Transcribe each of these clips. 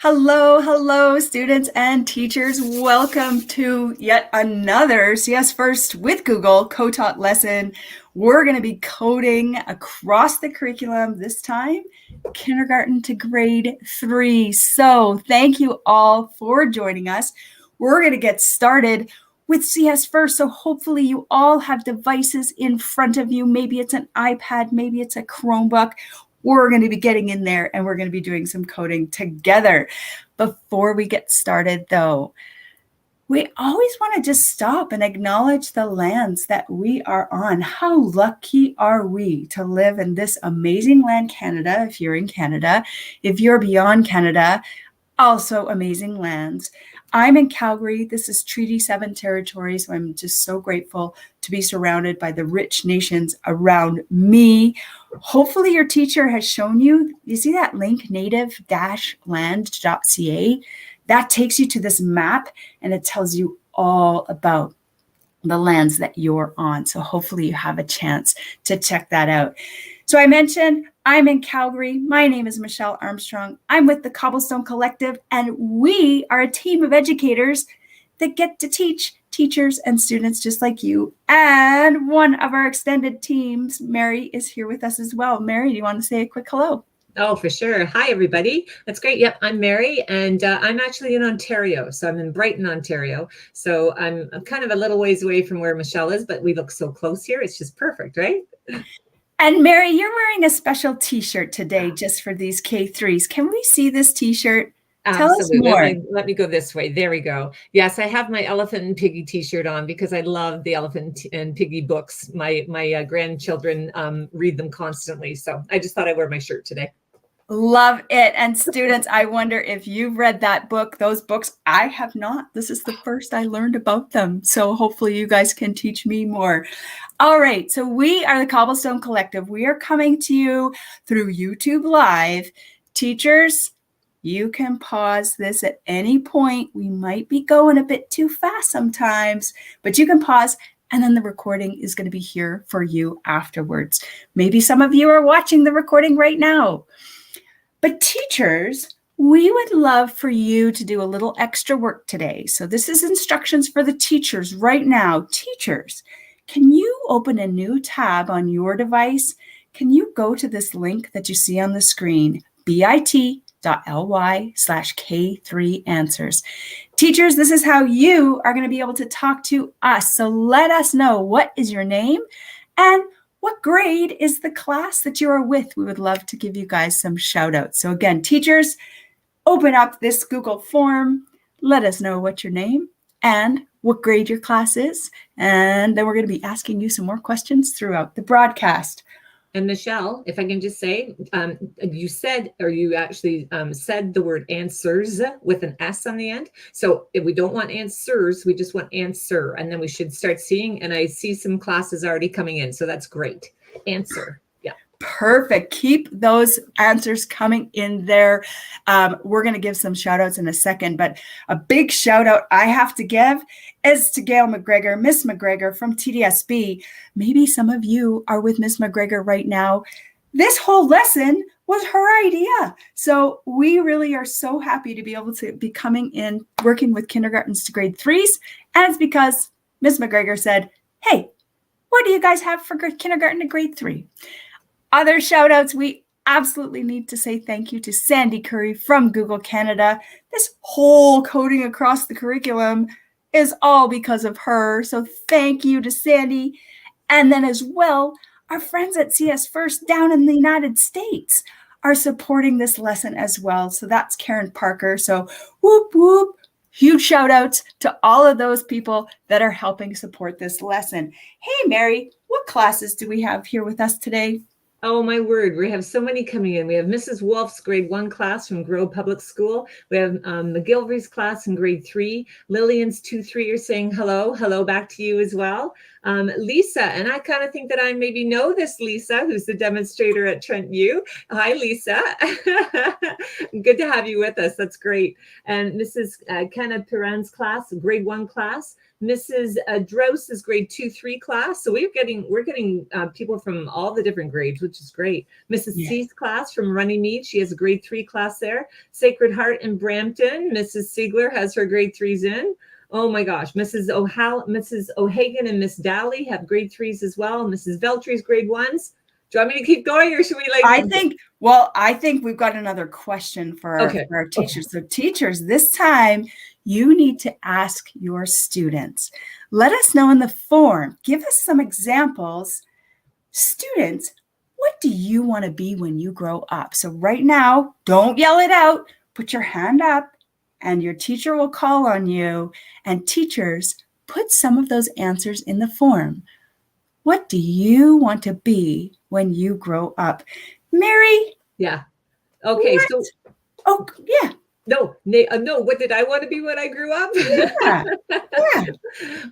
Hello, hello, students and teachers. Welcome to yet another CS First with Google co-taught lesson. We're going to be coding across the curriculum this time, kindergarten to grade 3. So thank you all for joining us. We're going to get started with CS First. So hopefully you all have devices in front of you. Maybe it's an iPad, maybe it's a Chromebook. We're going to be getting in there and we're going to be doing some coding together. Before we get started, though, we always want to just stop and acknowledge the lands that we are on. How lucky are we to live in this amazing land, Canada, if you're in Canada. If you're beyond Canada, also amazing lands. I'm in Calgary. This is Treaty 7 territory, so I'm just so grateful to be surrounded by the rich nations around me. Hopefully your teacher has shown you see that link, native-land.ca? That takes you to this map, and it tells you all about the lands that you're on. So hopefully you have a chance to check that out. So I mentioned I'm in Calgary. My name is Michelle Armstrong. I'm with the Cobblestone Collective, and we are a team of educators that get to teach teachers and students just like you. And one of our extended teams, Mary, is here with us as well. Mary, do you want to say a quick hello? Oh, for sure. Hi, everybody. That's great. Yep, I'm Mary, and I'm actually in Ontario. So I'm in Brighton, Ontario. So I'm kind of a little ways away from where Michelle is, but we look so close here. It's just perfect, right? And Mary, you're wearing a special t-shirt today just for these K3s. Can we see this t-shirt? Tell us more. Let me go this way. There we go. Yes, I have my Elephant and Piggy t-shirt on because I love the Elephant and Piggy books. My grandchildren read them constantly. So I just thought I'd wear my shirt today. Love it. And students, I wonder if you've read that book, those books. I have not. This is the first I learned about them. So hopefully you guys can teach me more. All right. So we are the Cobblestone Collective. We are coming to you through YouTube Live. Teachers, you can pause this at any point. We might be going a bit too fast sometimes, but you can pause. And then the recording is going to be here for you afterwards. Maybe some of you are watching the recording right now. But teachers, we would love for you to do a little extra work today. So this is instructions for the teachers right now. Teachers, can you open a new tab on your device? Can you go to this link that you see on the screen, bit.ly/K3answers. Teachers, this is how you are going to be able to talk to us. So let us know, what is your name and what grade is the class that you are with? We would love to give you guys some shout outs. So again, teachers, open up this Google form. Let us know what your name and what grade your class is. And then we're going to be asking you some more questions throughout the broadcast. And Michelle, if I can just say, you said the word answers with an S on the end. So if we don't want answers, we just want answer. And then we should start seeing, and I see some classes already coming in. So that's great. Answer. Yeah. Perfect. Keep those answers coming in there. We're going to give some shout outs in a second, but a big shout out I have to give is to Gail McGregor, Miss McGregor from TDSB. Maybe some of you are with Miss McGregor right now. This whole lesson was her idea. So we really are so happy to be able to be coming in, working with kindergartens to grade 3s. And it's because Miss McGregor said, hey, what do you guys have for kindergarten to grade 3? Other shout outs, we absolutely need to say thank you to Sandy Curry from Google Canada. This whole coding across the curriculum is all because of her. So thank you to Sandy. And then as well, our friends at CS First down in the United States are supporting this lesson as well. So that's Karen Parker. So whoop, whoop. Huge shout outs to all of those people that are helping support this lesson. Hey, Mary, what classes do we have here with us today? Oh, my word. We have so many coming in. We have Mrs. Wolf's grade 1 class from Grove Public School. We have McGilvery's class in grade 3. Lillian's 2-3 are saying hello. Hello back to you as well. Lisa, and I kind of think that I maybe know this Lisa, who's the demonstrator at Trent U. Hi, Lisa. Good to have you with us. That's great. And Mrs. Kenna Perrin's class, grade 1 class. Mrs. Drouse's grade 2-3 class. So we're getting people from all the different grades, which is great. Mrs. Yeah. C's class from Runnymede, she has a grade 3 class there. Sacred Heart in Brampton, Mrs. Siegler has her grade 3s in. Oh my gosh, Mrs. O'Hagan and Miss Dally have grade 3s as well. Mrs. Veltry's grade 1s. Do you want me to keep going, or should we I think we've got another question for our teachers. So teachers, this time you need to ask your students. Let us know in the form. Give us some examples. Students, what do you want to be when you grow up? So right now, don't yell it out. Put your hand up and your teacher will call on you. And teachers, put some of those answers in the form. What do you want to be when you grow up? Mary? Yeah. Okay. What? So. Oh, yeah. No. What did I want to be when I grew up? Yeah. Yeah.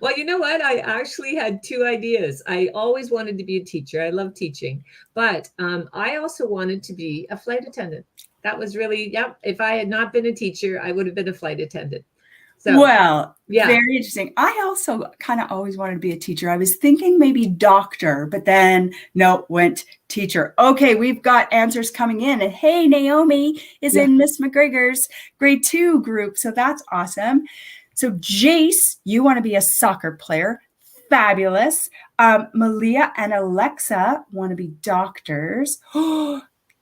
Well, you know what? I actually had 2 ideas. I always wanted to be a teacher. I love teaching. But I also wanted to be a flight attendant. That was really, if I had not been a teacher, I would have been a flight attendant. So, well, yeah. Very interesting. I also kind of always wanted to be a teacher. I was thinking maybe doctor, but then no, went teacher. Okay, we've got answers coming in. And hey, Naomi is in Miss McGregor's grade 2 group. So that's awesome. So Jace, you want to be a soccer player. Fabulous. Malia and Alexa want to be doctors.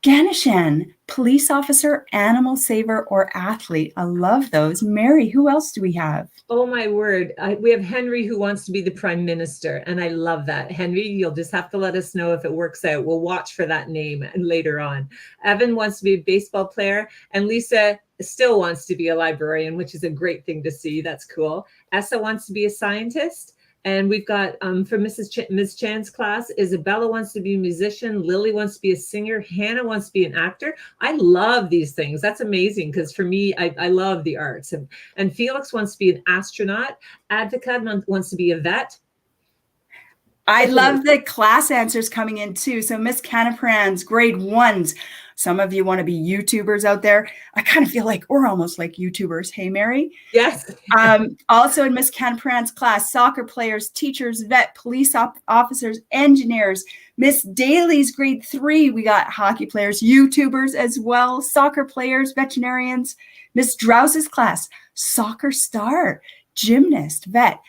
Ganeshan, police officer, animal saver, or athlete. I love those. Mary, who else do we have? Oh, my word. We have Henry, who wants to be the prime minister. And I love that. Henry, you'll just have to let us know if it works out. We'll watch for that name later on. Evan wants to be a baseball player. And Lisa still wants to be a librarian, which is a great thing to see. That's cool. Essa wants to be a scientist. And we've got from Ms. Chan's class, Isabella wants to be a musician. Lily wants to be a singer. Hannah wants to be an actor. I love these things. That's amazing because for me, I love the arts. And Felix wants to be an astronaut. Advocate wants to be a vet. I love the class answers coming in too. So Miss Canapran's grade 1s. Some of you want to be YouTubers out there. I kind of feel like we're almost like YouTubers. Hey, Mary? Yes. Also in Miss Canapran's class, soccer players, teachers, vet, police officers, engineers. Miss Daly's grade 3, we got hockey players, YouTubers as well, soccer players, veterinarians. Miss Drouse's class, soccer star, gymnast, vet.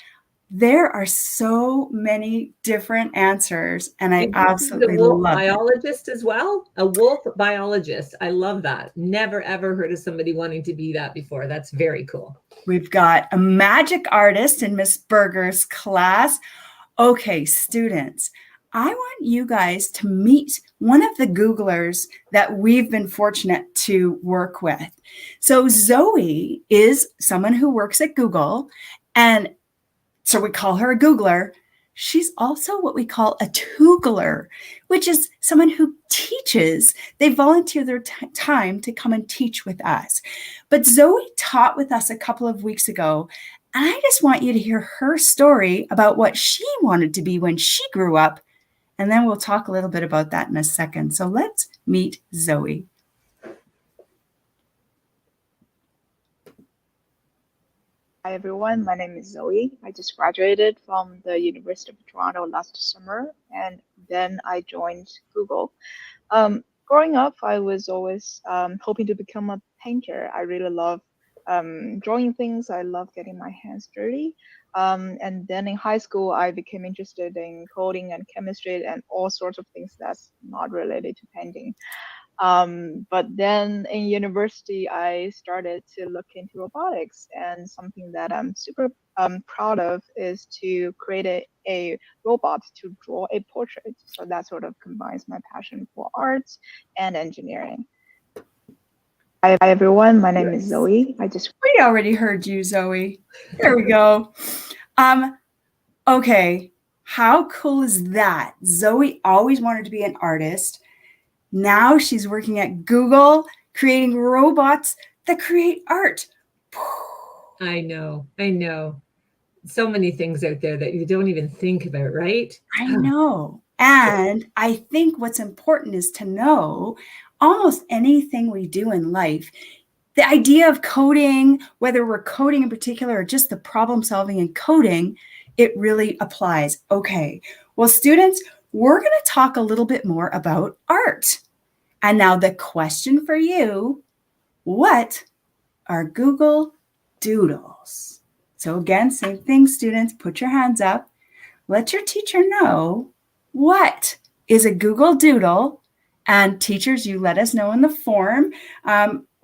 There are so many different answers, and I absolutely love it. Biologist as well, a wolf biologist. I love that. Never ever heard of somebody wanting to be that before. That's very cool. We've got a magic artist in Miss Berger's class. Okay, students, I want you guys to meet one of the Googlers that we've been fortunate to work with. So Zoe is someone who works at Google, and so we call her a Googler. She's also what we call a Toogler, which is someone who teaches. They volunteer their time to come and teach with us. But Zoe taught with us a couple of weeks ago, and I just want you to hear her story about what she wanted to be when she grew up, and then we'll talk a little bit about that in a second. So let's meet Zoe. Hi everyone, my name is Zoe. I just graduated from the University of Toronto last summer, and then I joined Google. Growing up, I was always hoping to become a painter. I really love drawing things. I love getting my hands dirty. And then in high school, I became interested in coding and chemistry and all sorts of things that's not related to painting. But then in university, I started to look into robotics, and something that I'm super proud of is to create a robot to draw a portrait. So that sort of combines my passion for arts and engineering. Hi everyone, my name is Zoe. We already heard you, Zoe. There we go. Okay, how cool is that? Zoe always wanted to be an artist. Now she's working at Google, creating robots that create art. I know. So many things out there that you don't even think about, right? I know. And I think what's important is to know almost anything we do in life, the idea of coding, whether we're coding in particular or just the problem solving and coding, it really applies. Okay, well, students, we're going to talk a little bit more about art. And now the question for you, what are Google Doodles? So again, same thing, students, put your hands up. Let your teacher know what is a Google Doodle. And teachers, you let us know in the form.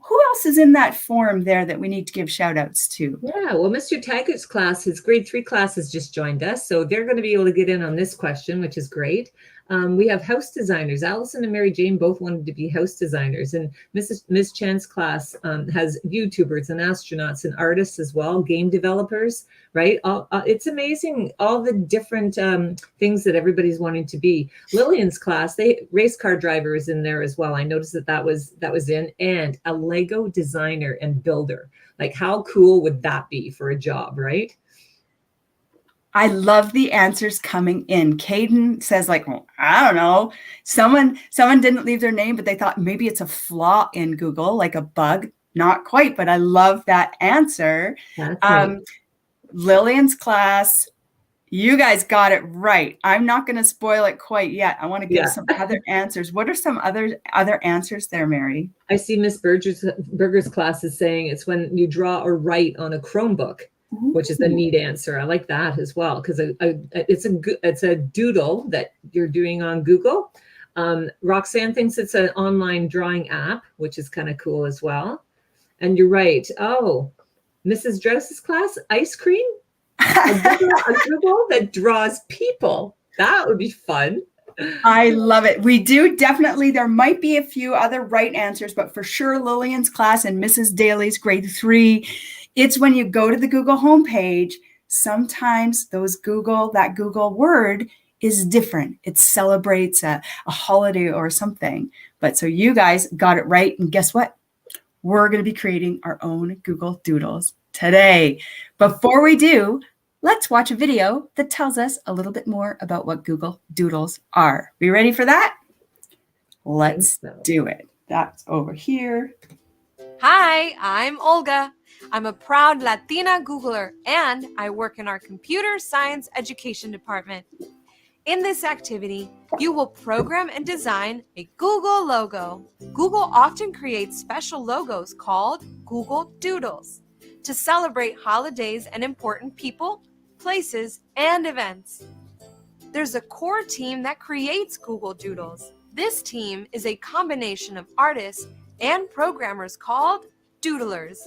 Who else is in that form there that we need to give shout outs to? Yeah, well, Mr. Taggart's class, his grade 3 class has just joined us. So they're going to be able to get in on this question, which is great. We have house designers. Allison and Mary Jane both wanted to be house designers. And Ms. Chan's class has YouTubers and astronauts and artists as well, game developers, right? It's amazing, all the different things that everybody's wanting to be. Lillian's class, race car driver is in there as well. I noticed that was in, and a Lego designer and builder. Like, how cool would that be for a job, right? I love the answers coming in. Caden says, like, well, I don't know. Someone didn't leave their name, but they thought maybe it's a flaw in Google, like a bug. Not quite, but I love that answer. That's right. Lillian's class, you guys got it right. I'm not going to spoil it quite yet. I want to give some other answers. What are some other answers there, Mary? I see Miss Berger's class is saying it's when you draw or write on a Chromebook, which is a neat answer. I like that as well, because it's a doodle that you're doing on Google. Roxanne thinks it's an online drawing app, which is kind of cool as well. And you're right. Oh, Mrs. Drouse's class, ice cream? A Google that draws people. That would be fun. I love it. We do definitely, there might be a few other right answers, but for sure Lillian's class and Mrs. Daly's grade 3, it's when you go to the Google homepage, sometimes that Google word is different. It celebrates a holiday or something. But so you guys got it right. And guess what? We're going to be creating our own Google Doodles today. Before we do, let's watch a video that tells us a little bit more about what Google Doodles are. We ready for that? Let's do it. That's over here. Hi, I'm Olga. I'm a proud Latina Googler, and I work in our computer science education department. In this activity, you will program and design a Google logo. Google often creates special logos called Google Doodles to celebrate holidays and important people, places, and events. There's a core team that creates Google Doodles. This team is a combination of artists and programmers called doodlers.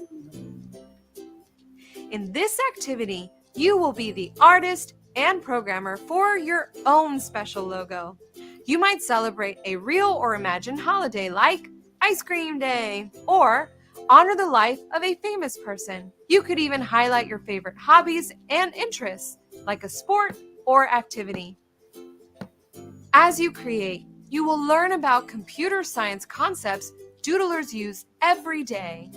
In this activity, you will be the artist and programmer for your own special logo. You might celebrate a real or imagined holiday like Ice Cream Day, or honor the life of a famous person. You could even highlight your favorite hobbies and interests, like a sport or activity. As you create, you will learn about computer science concepts doodlers use every day,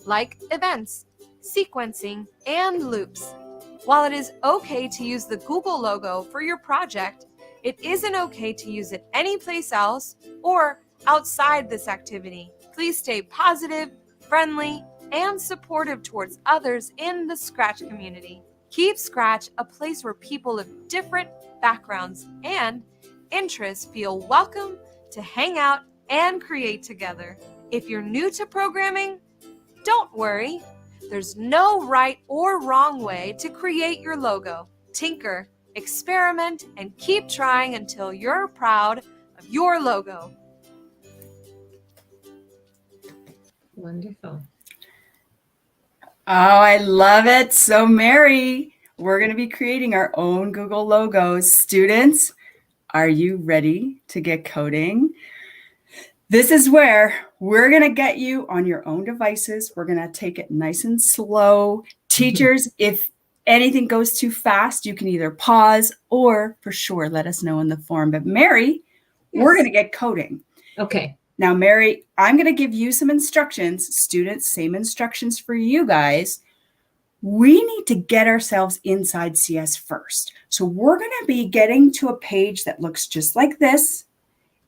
like events, sequencing, and loops. While it is okay to use the Google logo for your project, it isn't okay to use it anyplace else or outside this activity. Please stay positive, friendly, and supportive towards others in the Scratch community. Keep Scratch a place where people of different backgrounds and interests feel welcome to hang out and create together. If you're new to programming, don't worry. There's no right or wrong way to create your logo. Tinker, experiment, and keep trying until you're proud of your logo. Wonderful. Oh, I love it. So, Mary, we're going to be creating our own Google logos. Students, are you ready to get coding? This is where we're going to get you on your own devices. We're going to take it nice and slow. Teachers, if anything goes too fast, you can either pause or for sure let us know in the form. But Mary, we're going to get coding. Okay. Now, Mary, I'm going to give you some instructions. Students, same instructions for you guys. We need to get ourselves inside CS first. So we're going to be getting to a page that looks just like this.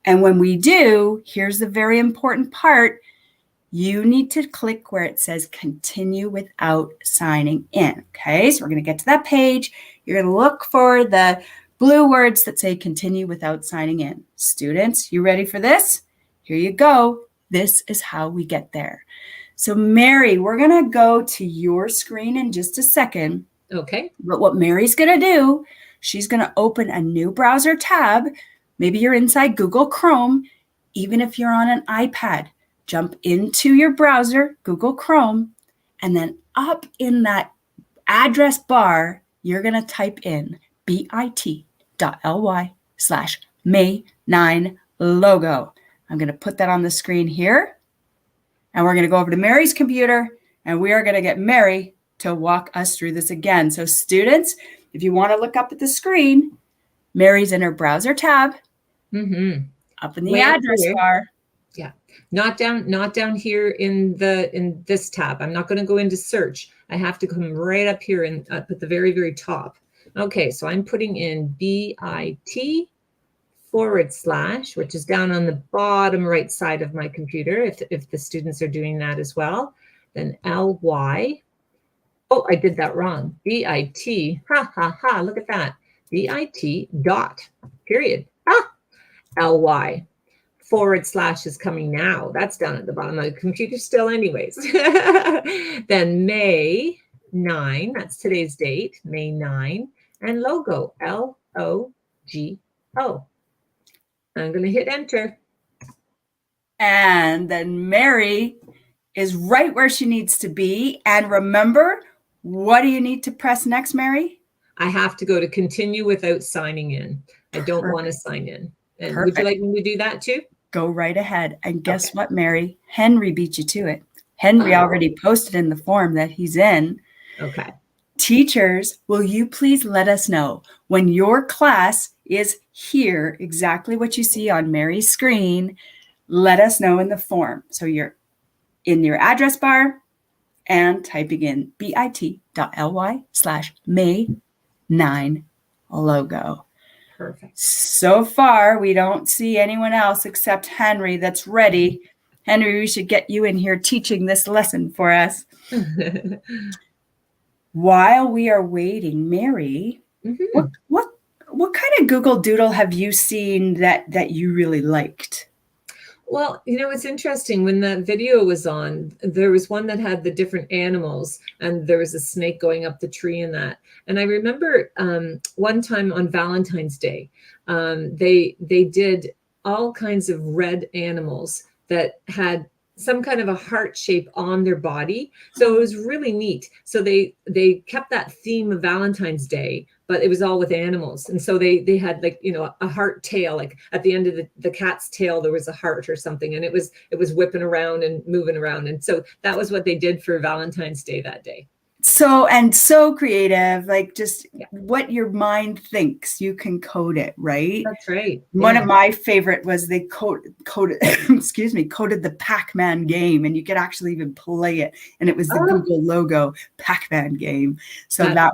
And when we do, here's the very important part. you need to click where it says continue without signing in. Okay, so we're going to get to that page. You're going to look for the blue words that say continue without signing in. Students, you ready for this? Here you go. This is how we get there. So Mary, we're going to go to your screen in just a second. Okay. But what Mary's going to do, she's going to open a new browser tab. Maybe you're inside Google Chrome. Even if you're on an iPad, jump into your browser, Google Chrome, and then up in that address bar, you're going to type in bit.ly/May9logo. I'm going to put that on the screen here. And we're going to go over to Mary's computer, and we are going to get Mary to walk us through this again. So students, if you want to look up at the screen, Mary's in her browser tab, up in the address bar. Yeah, not down here in this tab. I'm not going to go into search. I have to come right up here and up at the very, very top. Okay, so I'm putting in bit/, which is down on the bottom right side of my computer, if the students are doing that as well. Then ly. Oh, I did that wrong. bit. Ha, ha, ha. Look at that. bit dot, period. Ah, ly. / is coming now. That's down at the bottom of the computer still anyways. Then May 9, that's today's date, May 9, and logo, LOGO. I'm going to hit enter. And then Mary is right where she needs to be. And remember, what do you need to press next, Mary? I have to go to continue without signing in. I don't want to sign in. And would you like me to do that too? Go right ahead. And guess what, Mary? Henry beat you to it. Henry already posted in the form that he's in. Okay. Teachers, will you please let us know when your class is here, exactly what you see on Mary's screen? Let us know in the form. So you're in your address bar and typing in bit.ly/May9logo. Perfect. So far, we don't see anyone else except Henry that's ready. Henry, we should get you in here teaching this lesson for us. While we are waiting, Mary, what kind of Google Doodle have you seen that you really liked? Well, it's interesting. When that video was on, there was one that had the different animals, and there was a snake going up the tree in that. And I remember one time on Valentine's Day, they did all kinds of red animals that had some kind of a heart shape on their body. So it was really neat. So they kept that theme of Valentine's Day, but it was all with animals. And so they had like, a heart tail, like at the end of the cat's tail, there was a heart or something. And it was whipping around and moving around. And so that was what they did for Valentine's Day that day. So creative, like just what your mind thinks, you can code it, right? That's right. One of my favorite was they coded the Pac-Man game, and you could actually even play it, and it was the Google logo Pac-Man game. So that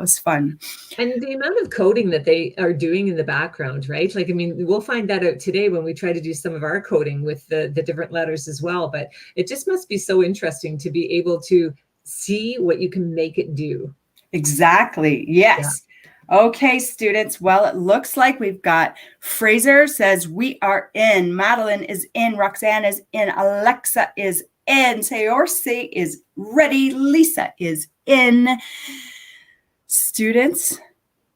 was fun. And the amount of coding that they are doing in the background, right? Like, I mean, we'll find that out today when we try to do some of our coding with the different letters as well. But it just must be so interesting to be able to see what you can make it do. Exactly. Yes. Yeah. Okay, students. Well, it looks like we've got Fraser says we are in. Madeline is in. Roxanne is in. Alexa is in. Sayorsi is ready. Lisa is in. Students,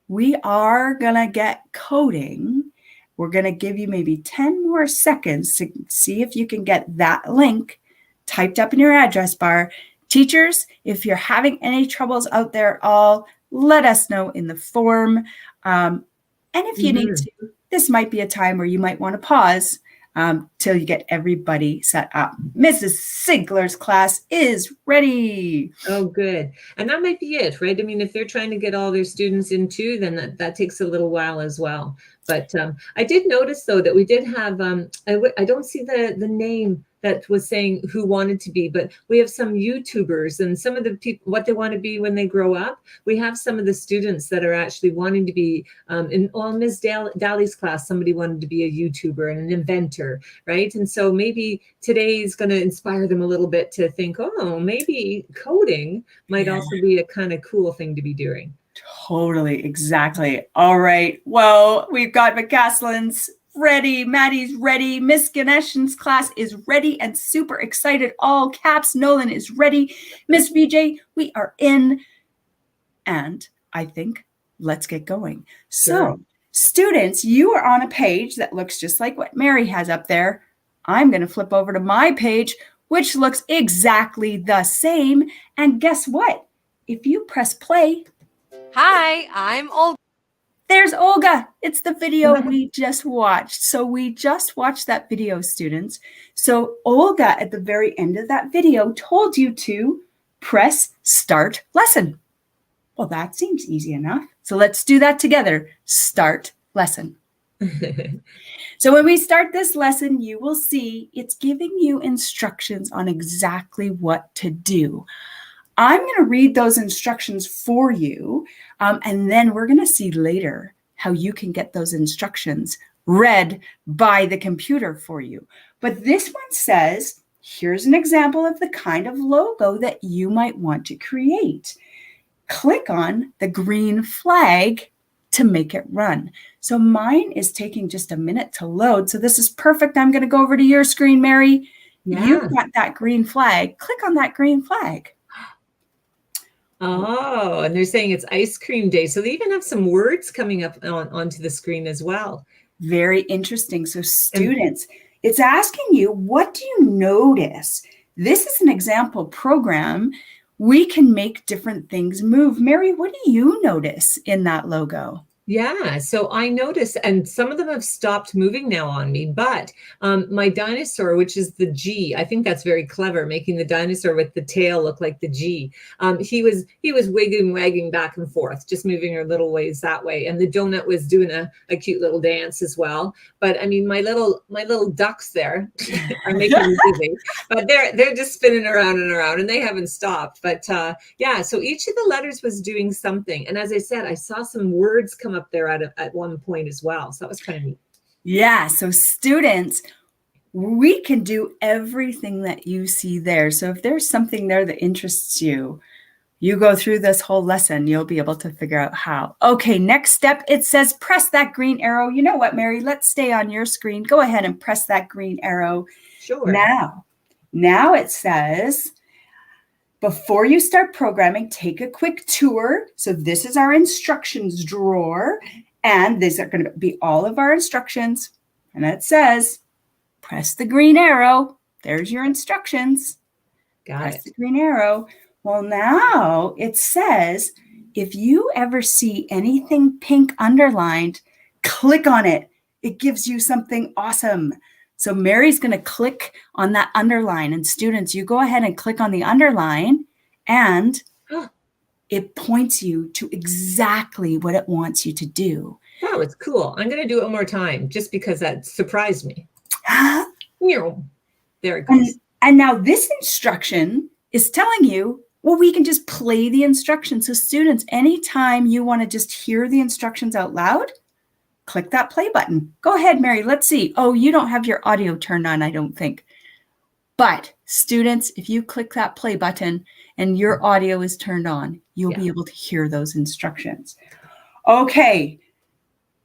we are going to get coding. We're going to give you maybe 10 more seconds to see if you can get that link typed up in your address bar. Teachers, if you're having any troubles out there at all, let us know in the form. And if you need to, this might be a time where you might want to pause till you get everybody set up. Mrs. Sigler's class is ready. Oh, good. And that might be it, right? I mean, if they're trying to get all their students in too, then that takes a little while as well. But I did notice, though, that we did have, I don't see the name that was saying who wanted to be, but we have some YouTubers and some of the people, what they want to be when they grow up. We have some of the students that are actually wanting to be, in Ms. Daly's class, somebody wanted to be a YouTuber and an inventor, right? And so maybe today is going to inspire them a little bit to think, oh, maybe coding might also be a kind of cool thing to be doing. Totally, exactly. All right. Well, we've got McCaslin's ready, Maddie's ready, Miss Ganeshan's class is ready and super excited. All caps. Nolan is ready. Miss VJ, we are in. And I think let's get going. So, students, you are on a page that looks just like what Mary has up there. I'm going to flip over to my page, which looks exactly the same. And guess what? If you press play, Hi, I'm Olga. there's Olga. It's the video we just watched. So we just watched that video, students. So Olga, at the very end of that video, told you to press start lesson. Well, that seems easy enough. So let's do that together. Start lesson. So when we start this lesson, you will see it's giving you instructions on exactly what to do. I'm going to read those instructions for you, and then we're going to see later how you can get those instructions read by the computer for you. But this one says, here's an example of the kind of logo that you might want to create. Click on the green flag to make it run. So mine is taking just a minute to load. So this is perfect. I'm going to go over to your screen, Mary. Yeah. You've got that green flag. Click on that green flag. Oh, and they're saying it's ice cream day. So they even have some words coming up onto the screen as well. Very interesting. So students, it's asking you, what do you notice? This is an example program. We can make different things move. Mary, what do you notice in that logo? Yeah, so I noticed, and some of them have stopped moving now on me, but my dinosaur, which is the G, I think that's very clever, making the dinosaur with the tail look like the G. He was wiggling, wagging back and forth, just moving her little ways that way. And the donut was doing a cute little dance as well. But I mean, my little ducks there are making me dizzy, but they're just spinning around and around, and they haven't stopped. But yeah, so each of the letters was doing something. And as I said, I saw some words come up there at one point as well. So that was kind of neat. Yeah, so students, we can do everything that you see there. So if there's something there that interests you, you go through this whole lesson, you'll be able to figure out how. Okay, next step, it says press that green arrow. You know what, Mary? Let's stay on your screen. Go ahead and press that green arrow. Sure. Now it says, before you start programming, take a quick tour. So this is our instructions drawer, and these are going to be all of our instructions. And it says, press the green arrow. There's your instructions. Press the green arrow. Well, now it says, if you ever see anything pink underlined, click on it. It gives you something awesome. So Mary's going to click on that underline, and students, you go ahead and click on the underline, and it points you to exactly what it wants you to do. That was cool. I'm going to do it one more time just because that surprised me. There it goes. And now this instruction is telling you, well, we can just play the instructions. So students, anytime you want to just hear the instructions out loud, click that play button. Go ahead, Mary. Let's see. Oh, you don't have your audio turned on, I don't think. But students, if you click that play button and your audio is turned on, you'll be able to hear those instructions. Okay.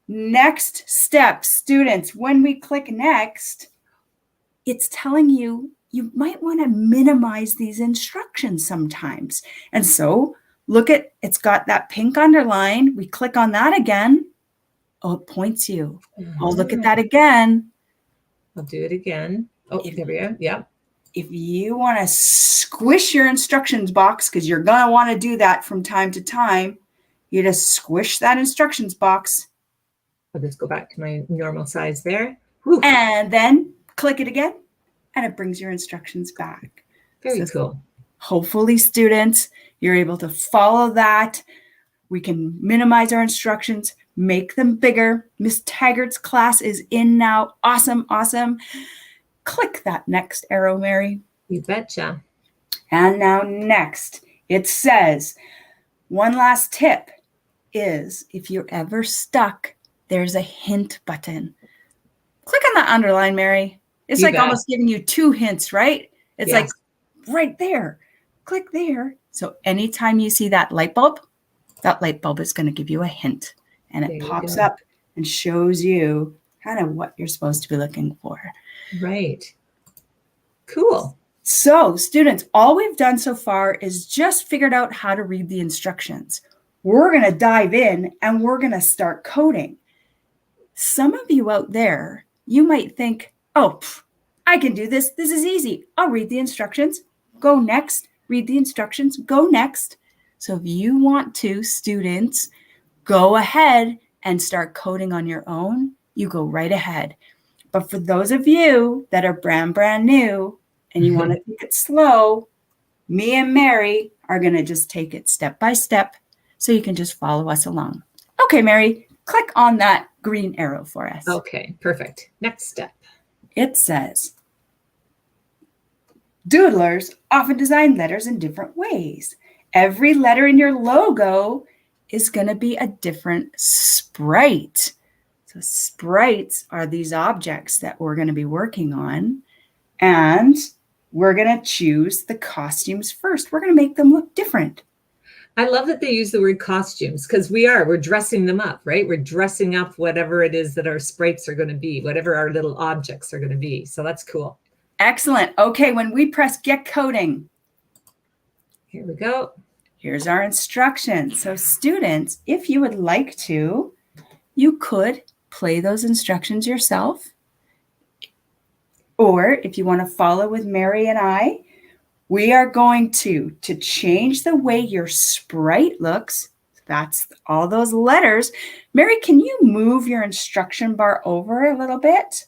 Next step, students, when we click next, it's telling you, you might want to minimize these instructions sometimes. And so look at, it's got that pink underline. We click on that again. Oh, it points you. Oh, look at that again. I'll do it again. Oh, there we go. Yeah. If you want to squish your instructions box, because you're going to want to do that from time to time, you just squish that instructions box. I'll just go back to my normal size there. And then click it again, and it brings your instructions back. Very cool. Hopefully, students, you're able to follow that. We can minimize our instructions, make them bigger. Miss Taggart's class is in now. Awesome, awesome. Click that next arrow, Mary. You betcha. And now next, it says, one last tip is if you're ever stuck, there's a hint button. Click on that underline, Mary. It's You like bet. almost giving you 2 hints, right? It's like Yes. right there. Click there. So anytime you see that light bulb is going to give you a hint. And There it you pops go. up and shows you kind of what you're supposed to be looking for. Right. Cool. So students, all we've done so far is just figured out how to read the instructions. We're going to dive in and we're going to start coding. Some of you out there, you might think, oh, I can do this. This is easy. I'll read the instructions. Go next. Read the instructions. Go next. So if you want to, students, go ahead and start coding on your own. You go right ahead. But for those of you that are brand new and you want to take it slow, me and Mary are going to just take it step by step so you can just follow us along. Okay, Mary, click on that green arrow for us. Okay, perfect. Next step. It says, doodlers often design letters in different ways. Every letter in your logo is going to be a different sprite. So sprites are these objects that we're going to be working on. And we're going to choose the costumes first. We're going to make them look different. I love that they use the word costumes because we're dressing them up, right? We're dressing up whatever it is that our sprites are going to be, whatever our little objects are going to be. So that's cool. Excellent. Okay, when we press get coding, Here we go. here's our instructions. So students, if you would like to, you could play those instructions yourself. Or if you want to follow with Mary and I, we are going to change the way your sprite looks. That's all those letters. Mary, can you move your instruction bar over a little bit?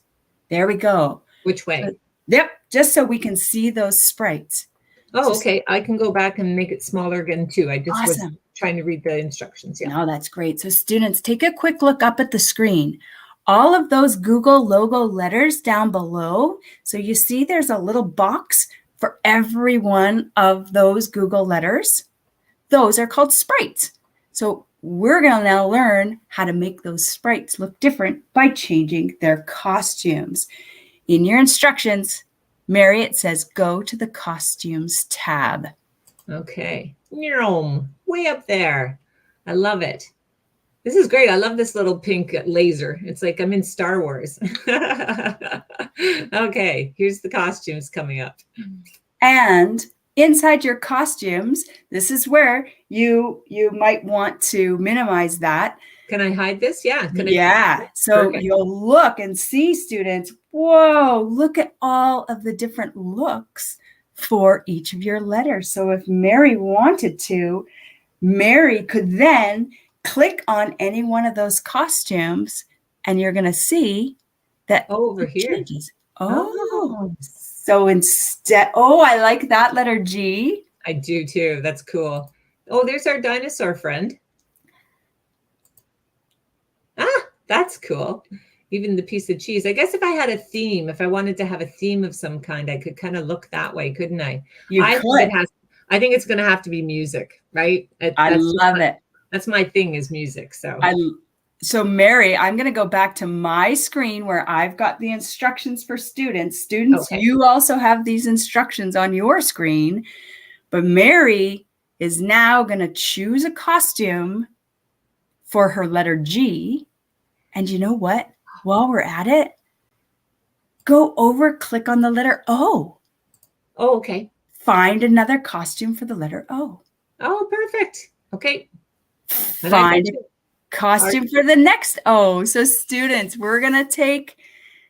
There we go. Which way? Yep, just so we can see those sprites. Oh, okay. I can go back and make it smaller again too. I just was Awesome. trying to read the instructions. Yeah. No, that's great. So students, take a quick look up at the screen. All of those Google logo letters down below. So you see there's a little box for every one of those Google letters. Those are called sprites. So we're going to now learn how to make those sprites look different by changing their costumes. In your instructions, Mary, it says go to the costumes tab. Okay. Way up there. I love it. This is great. I love this little pink laser. It's like I'm in Star Wars. Okay, here's the costumes coming up. And inside your costumes, this is where you might want to minimize that. Can I hide this? Yeah. Yeah. So Perfect. you'll look and see, students, whoa, look at all of the different looks for each of your letters. So if Mary wanted to, Mary could then click on any one of those costumes and you're going to see that over here. changes. So instead, I like that letter G. I do too. That's cool. Oh, there's our dinosaur friend. That's cool. Even the piece of cheese. I guess if I had a theme, if I wanted to have a theme of some kind, I could kind of look that way, couldn't I? I think it's going to have to be music, right? I love it. That's my thing is music. So Mary, I'm going to go back to my screen where I've got the instructions for students. Students, okay. You also have these instructions on your screen, but Mary is now going to choose a costume for her letter G. And you know what? While we're at it, go over, click on the letter O. Oh, okay. Find another costume for the letter O. Oh, perfect. Okay. Find a costume for the next O. So students, we're going to take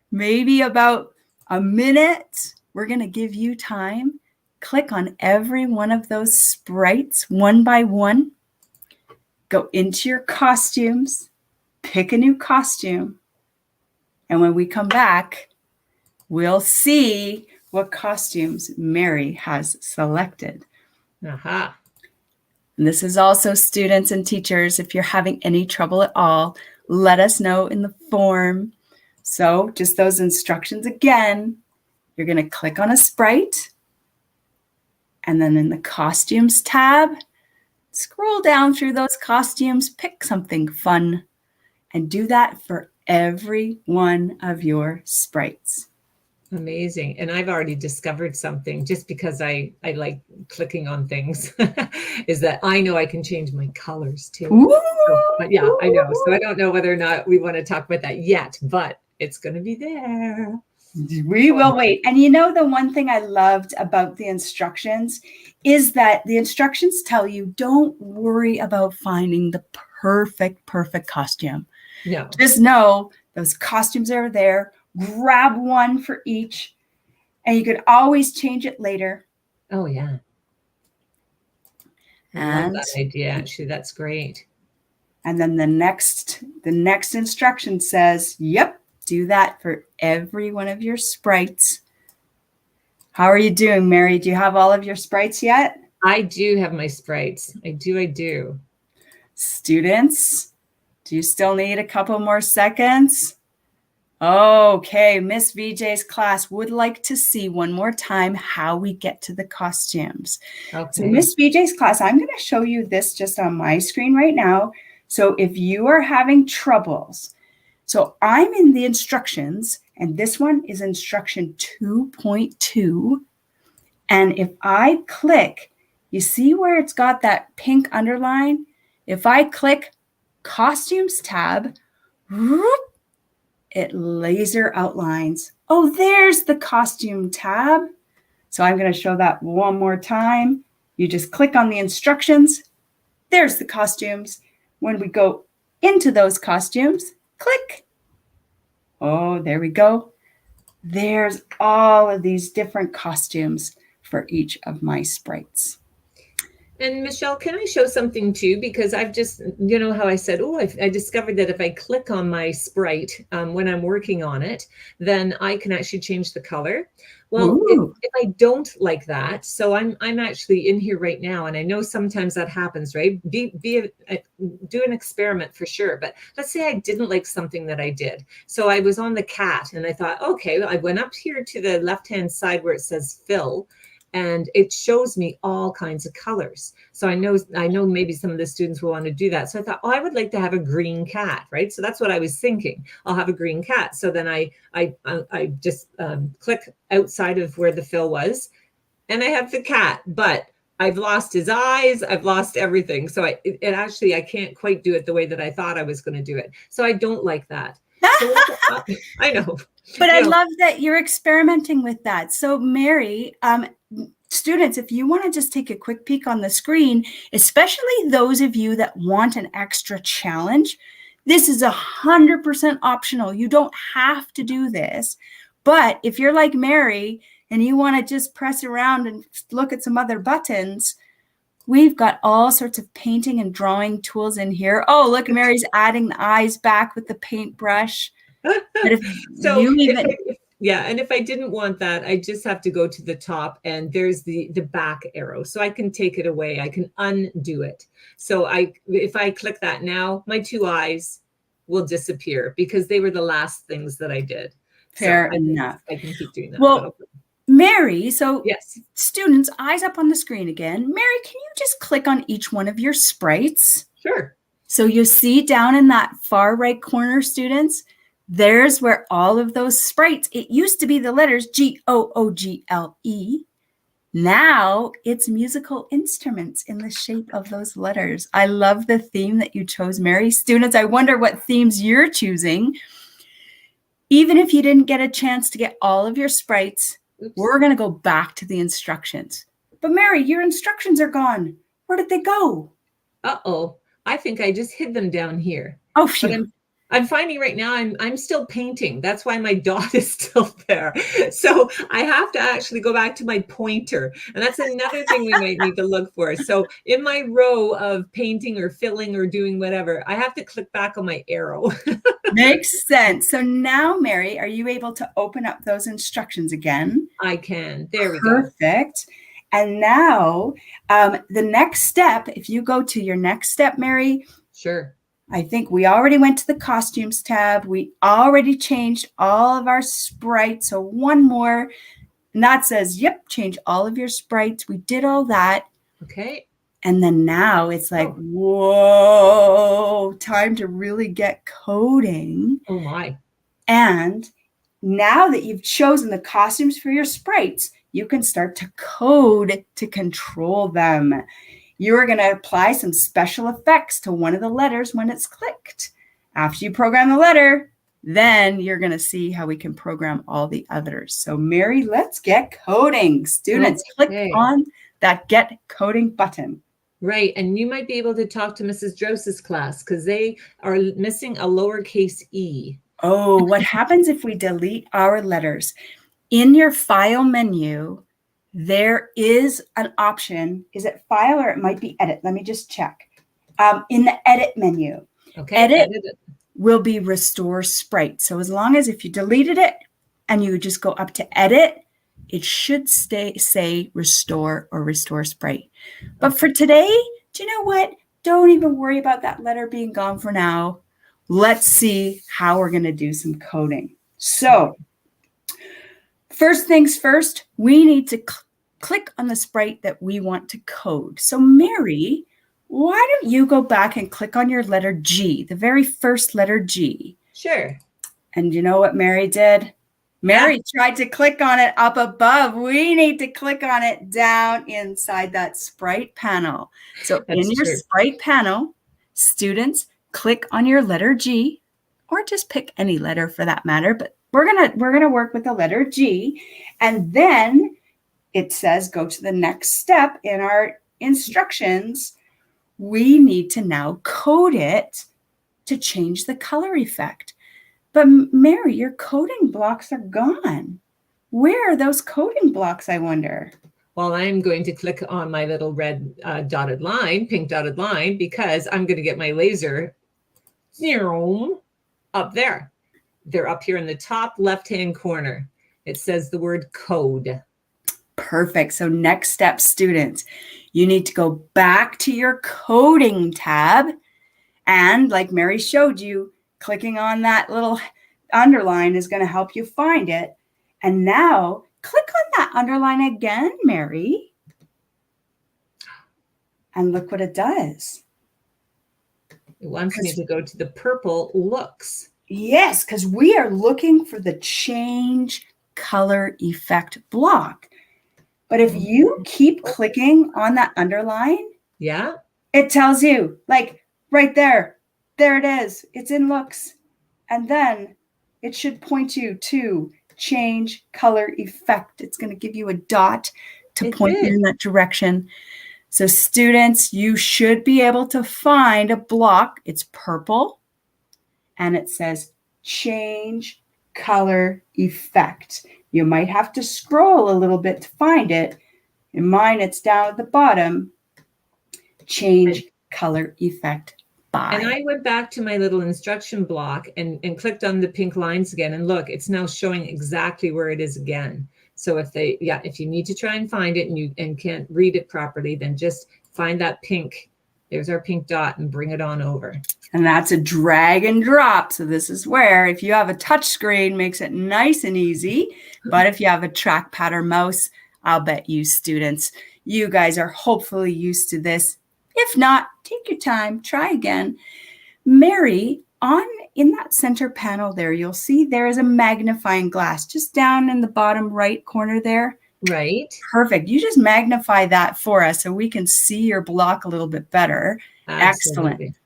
maybe about a minute. We're going to give you time. Click on every one of those sprites one by one. Go into your costumes. Pick a new costume. And when we come back, we'll see what costumes Mary has selected. Aha. And this is also students and teachers. If you're having any trouble at all, let us know in the form. So just those instructions again. You're going to click on a sprite. And then in the costumes tab, scroll down through those costumes, pick something fun, and do that for every one of your sprites. Amazing. And I've already discovered something just because I like clicking on things is that I know I can change my colors too. But yeah, I know. So I don't know whether or not we want to talk about that yet, but it's going to be there. We will wait. And you know, the one thing I loved about the instructions is that the instructions tell you don't worry about finding the perfect costume. No. Just know those costumes are there. Grab one for each, and you could always change it later. Oh, yeah. I love that idea. Actually, that's great. And then the next instruction says, yep, do that for every one of your sprites. How are you doing, Mary? Do you have all of your sprites yet? I do have my sprites. I do. Students, do you still need a couple more seconds? Okay, Miss VJ's class would like to see one more time how we get to the costumes. Okay. So Miss VJ's class, I'm going to show you this just on my screen right now. So if you are having troubles, so I'm in the instructions, and this one is instruction 2.2. And if I click, you see where it's got that pink underline? If I click Costumes tab, whoop, it laser outlines. Oh, there's the costume tab. So I'm going to show that one more time. You just click on the instructions. There's the costumes. When we go into those costumes, click. Oh, there we go. There's all of these different costumes for each of my sprites. And Michelle, can I show something too? Because I've just, you know how I said, I discovered that if I click on my sprite when I'm working on it, then I can actually change the color. Well, if I don't like that, so I'm actually in here right now, and I know sometimes that happens, right? Do an experiment for sure. But let's say I didn't like something that I did. So I was on the cat, and I thought, okay, I went up here to the left-hand side where it says fill, and it shows me all kinds of colors. So I know maybe some of the students will want to do that. So I thought, I would like to have a green cat, right? So that's what I was thinking. I'll have a green cat. So then I just click outside of where the fill was, and I have the cat, but I've lost his eyes. I've lost everything. So I can't quite do it the way that I thought I was going to do it. So I don't like that. So I know. But I love that you're experimenting with that. So Mary, students, if you want to just take a quick peek on the screen, especially those of you that want an extra challenge, this is 100% optional. You don't have to do this. But if you're like Mary and you want to just press around and look at some other buttons, we've got all sorts of painting and drawing tools in here. Oh, look, Mary's adding the eyes back with the paintbrush. But if and if I didn't want that, I just have to go to the top, and there's the back arrow. So I can take it away. I can undo it. So if I click that now, my two eyes will disappear because they were the last things that I did. Fair enough. I can keep doing that. Well, Mary, so yes, students, eyes up on the screen again. Mary, can you just click on each one of your sprites? Sure. So you see down in that far right corner, students, there's where all of those sprites, it used to be the letters Google. Now it's musical instruments in the shape of those letters. I love the theme that you chose, Mary. Students, I wonder what themes you're choosing. Even if you didn't get a chance to get all of your sprites, we're going to go back to the instructions. But Mary, your instructions are gone. Where did they go? Uh-oh. I think I just hid them down here. Oh, phew. I'm finding right now I'm still painting. That's why my dot is still there. So I have to actually go back to my pointer. And that's another thing we might need to look for. So in my row of painting or filling or doing whatever, I have to click back on my arrow. Makes sense. So now, Mary, are you able to open up those instructions again? I can. There we go. Perfect. And now the next step, if you go to your next step, Mary, Sure. I think we already went to the costumes tab. We already changed all of our sprites. So one more, and that says, yep, change all of your sprites. We did all that. Okay. And then now it's like, Oh. whoa, time to really get coding. Oh my. And now that you've chosen the costumes for your sprites, you can start to code to control them. You're going to apply some special effects to one of the letters when it's clicked. After you program the letter, then you're going to see how we can program all the others. So Mary, let's get coding. Students, click on that get coding button. Right. And you might be able to talk to Mrs. Drose's class because they are missing a lowercase e. Oh, what happens if we delete our letters? In your file menu, there is an option. Is it file or it might be edit? Let me just check. In the edit menu, edit will be restore sprite. So as long as if you deleted it and you just go up to edit, it should say restore or restore sprite. But for today, do you know what? Don't even worry about that letter being gone for now. Let's see how we're going to do some coding. So first things first, we need to click on the sprite that we want to code. So Mary, why don't you go back and click on your letter G, the very first letter G. Sure. And you know what Mary did? Mary tried to click on it up above. We need to click on it down inside that sprite panel. So in your sprite panel, students, click on your letter G, or just pick any letter for that matter, but we're gonna work with the letter G, and then it says go to the next step in our instructions. We need to now code it to change the color effect. But Mary, your coding blocks are gone. Where are those coding blocks, I wonder? Well, I'm going to click on my little red dotted line, pink dotted line, because I'm going to get my laser up there. They're up here in the top left-hand corner. It says the word code. Perfect. So next step, students, you need to go back to your coding tab. And like Mary showed you, clicking on that little underline is going to help you find it. And now click on that underline again, Mary. And look what it does. It wants me to go to the purple looks. Yes, because we are looking for the change color effect block. But if you keep clicking on that underline, it tells you like right there, there it is. It's in looks. And then it should point you to change color effect. It's going to give you a dot to point you in that direction. So students, you should be able to find a block. It's purple and it says change color effect. You might have to scroll a little bit to find it. In mine, it's down at the bottom. Change color effect by. And I went back to my little instruction block and clicked on the pink lines again. And look, it's now showing exactly where it is again. So if you need to try and find it and can't read it properly, then just find that pink. There's our pink dot and bring it on over. And that's a drag and drop. So this is where if you have a touch screen, makes it nice and easy. But if you have a trackpad or mouse, I'll bet you students, you guys are hopefully used to this. If not, take your time, try again. Mary, in that center panel there, you'll see there is a magnifying glass just down in the bottom right corner there. Right. Perfect. You just magnify that for us so we can see your block a little bit better. Absolutely. Excellent.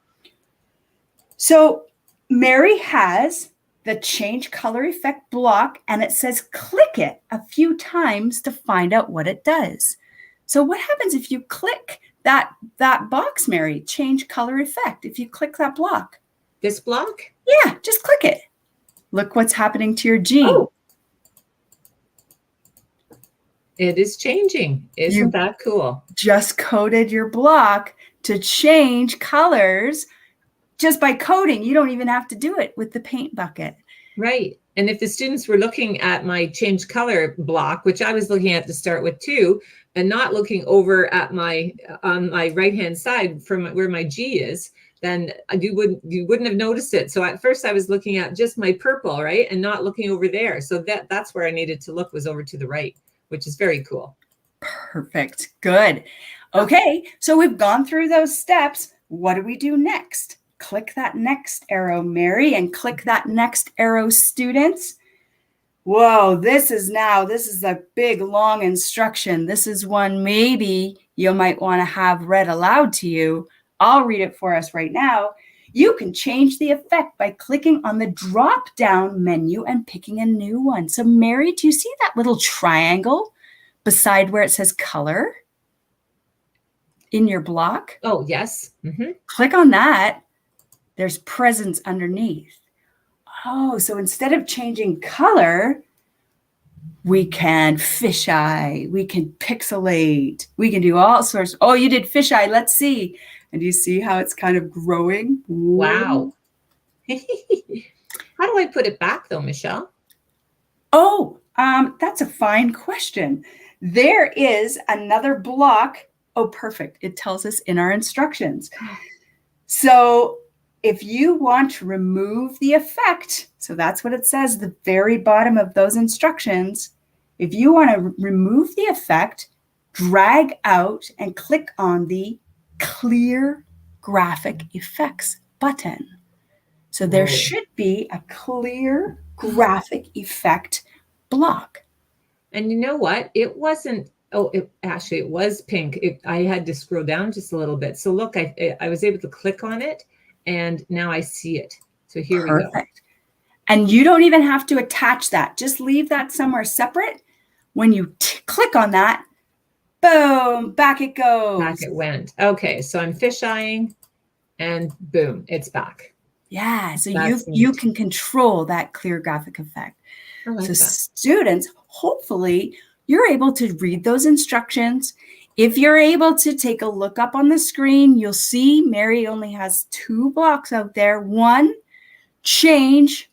So Mary has the change color effect block and it says click it a few times to find out what it does. So what happens if you click that box, Mary, change color effect? If you click that block. This block? Yeah, just click it. Look what's happening to your G. Oh. It is changing. Isn't that cool? Just coded your block to change colors just by coding. You don't even have to do it with the paint bucket. Right. And if the students were looking at my change color block, which I was looking at to start with too, and not looking over at my on my right-hand side from where my G is, then you wouldn't have noticed it. So at first I was looking at just my purple, right? And not looking over there. So that's where I needed to look, was over to the right, which is very cool. Perfect. Good. Okay. So we've gone through those steps. What do we do next? Click that next arrow, Mary, and click that next arrow, students. Whoa, this is a big, long instruction. This is one maybe you might want to have read aloud to you. I'll read it for us right now. You can change the effect by clicking on the drop-down menu and picking a new one. So, Mary, do you see that little triangle beside where it says color in your block? Oh, yes. Mm-hmm. Click on that. There's presents underneath. Oh, so instead of changing color, we can fisheye, we can pixelate, we can do all sorts. Oh, you did fisheye. Let's see. And do you see how it's kind of growing? Wow. How do I put it back though, Michelle? Oh, that's a fine question. There is another block. Oh, perfect. It tells us in our instructions. So if you want to remove the effect, so that's what it says, the very bottom of those instructions. If you want to remove the effect, drag out and click on the clear graphic effects button. So there should be a clear graphic effect block. And you know what? It wasn't, it was pink. I had to scroll down just a little bit. So look, I was able to click on it and now I see it. So here we go. Perfect. And you don't even have to attach that. Just leave that somewhere separate. When you click on that, boom, back it goes. Back it went. Okay, so I'm fish-eyeing and boom, it's back. Yeah, so That's you neat. can control that clear graphic effect. I like So that. students, hopefully you're able to read those instructions. If you're able to take a look up on the screen, you'll see Mary only has 2 blocks out there. One, change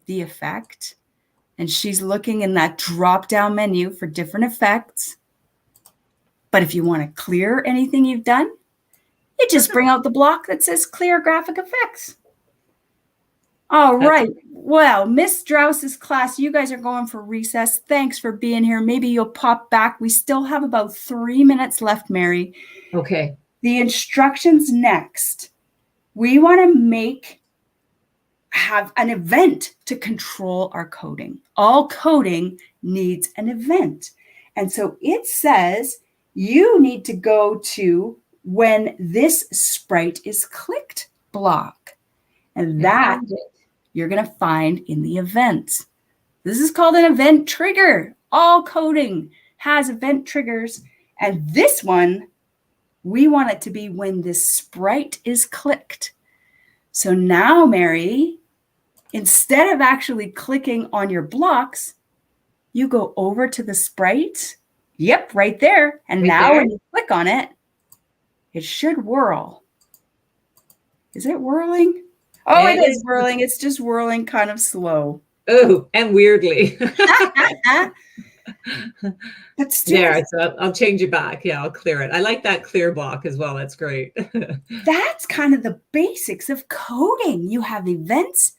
the effect. And she's looking in that drop-down menu for different effects. But if you want to clear anything you've done, you just bring out the block that says clear graphic effects. All right. Well, Miss Strauss's class, you guys are going for recess. Thanks for being here. Maybe you'll pop back. We still have about 3 minutes left, Mary. Okay. The instructions next. We want to have an event to control our coding. All coding needs an event. And so it says you need to go to when this sprite is clicked block. And that you're going to find in the events. This is called an event trigger. All coding has event triggers. And this one, we want it to be when this sprite is clicked. So now, Mary, instead of actually clicking on your blocks, you go over to the sprite. Yep, right there. And Right now there. when you click on it, it should whirl. Is it whirling? Oh, it is whirling. It's just whirling kind of slow. Oh, and weirdly. But students, There, so I'll change it back. Yeah, I'll clear it. I like that clear block as well. That's great. that's kind of the basics of coding. You have events,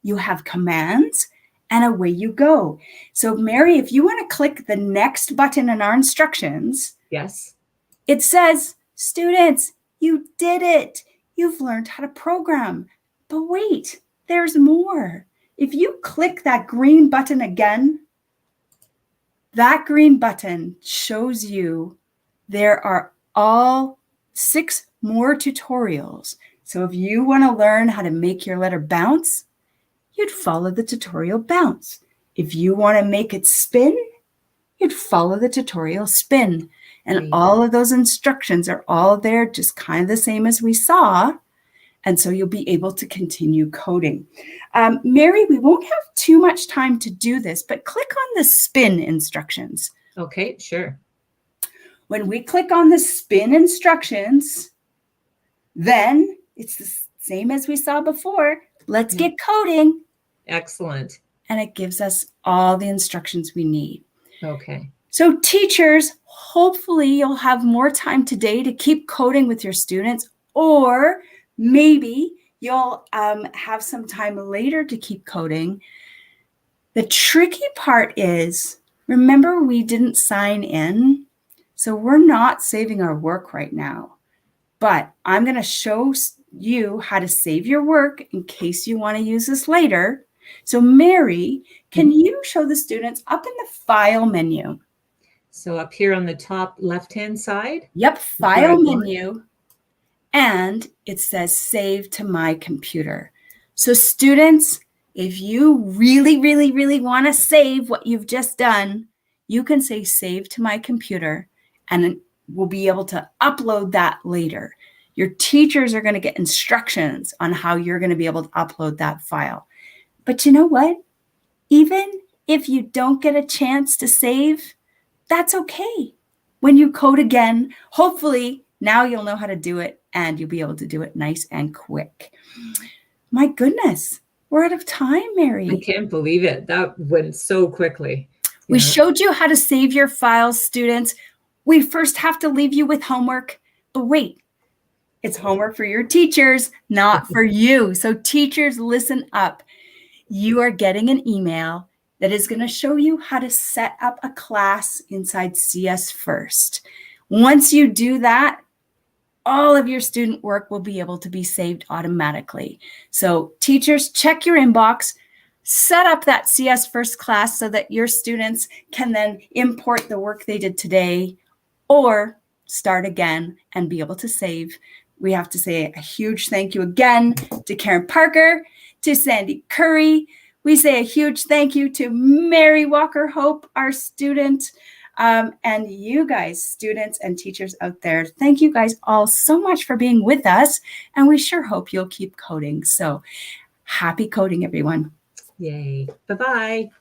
you have commands, and away you go. So, Mary, if you want to click the next button in our instructions, Yes. it says, students, you did it. You've learned how to program. But wait, there's more. If you click that green button again, that green button shows you there are all 6 more tutorials. So if you want to learn how to make your letter bounce, you'd follow the tutorial bounce. If you want to make it spin, you'd follow the tutorial spin. And Right. all of those instructions are all there, just kind of the same as we saw. And so you'll be able to continue coding. Mary, we won't have too much time to do this, but click on the spin instructions. Okay, sure. When we click on the spin instructions, then it's the same as we saw before. Let's get coding. Excellent. and it gives us all the instructions we need. Okay. So teachers, hopefully you'll have more time today to keep coding with your students, or maybe you'll have some time later to keep coding. The tricky part is, remember, we didn't sign in, so we're not saving our work right now. But I'm going to show you how to save your work in case you want to use this later. So Mary, can you show the students up in the file menu? So up here on the top left-hand side? Yep, file menu. And it says save to my computer. So students, if you really, really, really want to save what you've just done, you can say save to my computer, and we'll be able to upload that later. Your teachers are going to get instructions on how you're going to be able to upload that file. But you know what? Even if you don't get a chance to save, that's okay. When you code again, hopefully now you'll know how to do it and you'll be able to do it nice and quick. My goodness, we're out of time, Mary. I can't believe it. That went so quickly. We showed you how to save your files, students. We first have to leave you with homework, but wait, it's homework for your teachers, not for you. So teachers, listen up. You are getting an email that is going to show you how to set up a class inside CS First. Once you do that, all of your student work will be able to be saved automatically. So teachers, check your inbox, set up that CS First class so that your students can then import the work they did today or start again and be able to save. We have to say a huge thank you again to Karen Parker, to Sandy Curry. We say a huge thank you to Mary Walker Hope, our student, and you guys, students and teachers out there. Thank you guys all so much for being with us, and we sure hope you'll keep coding. So happy coding, everyone. Yay. Bye-bye.